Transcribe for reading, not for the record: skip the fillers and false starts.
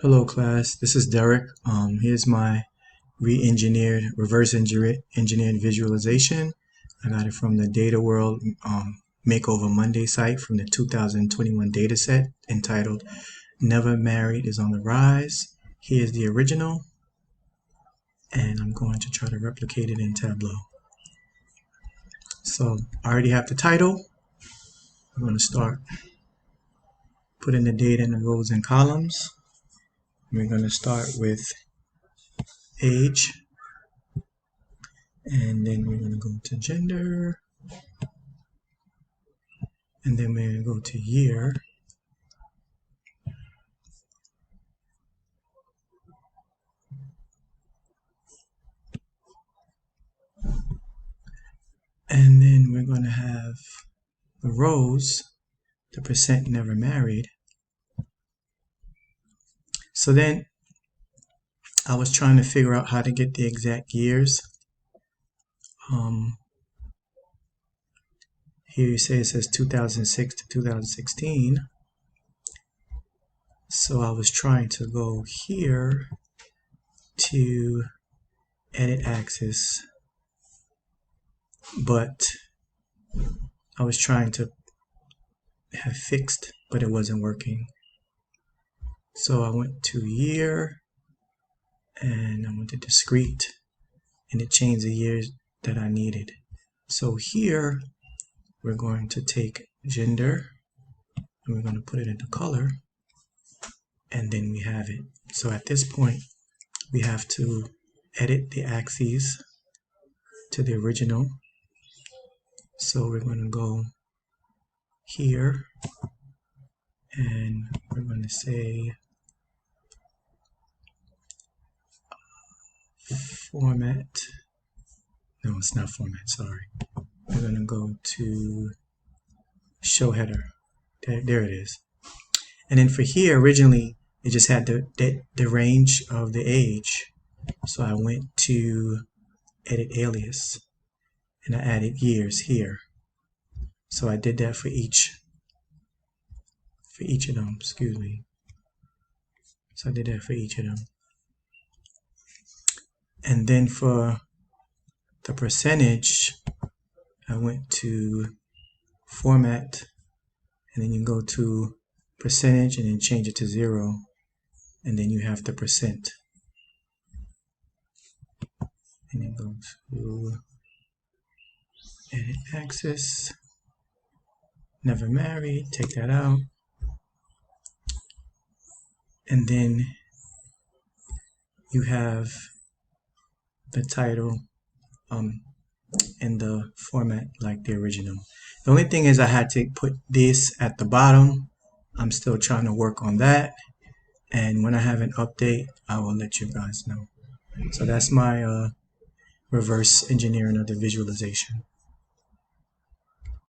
Hello class, this is Derek. Here's my reverse engineered visualization. I got it from the Data World Makeover Monday site from the 2021 dataset entitled Never Married is on the Rise. Here's the original, and I'm going to try to replicate it in Tableau. So I already have the title. I'm going to start putting the data in the rows and columns. We're going to start with age, and then we're going to go to gender, and then we're going to go to year, and then we're going to have the rows, the percent never married. So then I was trying to figure out how to get the exact years. Here you say it says 2006 to 2016. So I was trying to go here to edit axis, but I was trying to have fixed, but it wasn't working. So I went to year, and I went to discrete, and it changed the years that I needed. So here we're going to take gender, and we're going to put it into color, and then we have it. So at this point we have to edit the axes to the original. So we're going to go here, and we're going to say format. No, it's not format, sorry. We're going to go to show header. There it is. And then for here, originally it just had the range of the age. So I went to edit alias, and I added years here. So I did that for each of them, excuse me. So I did that for each of them. And then for the percentage, I went to format, and then you go to percentage and then change it to 0, and then you have the percent. And then go to edit axis, never married, take that out. And then you have the title in the format like the original. The only thing is I had to put this at the bottom. I'm still trying to work on that, and when I have an update I will let you guys know. So that's my reverse engineering of the visualization.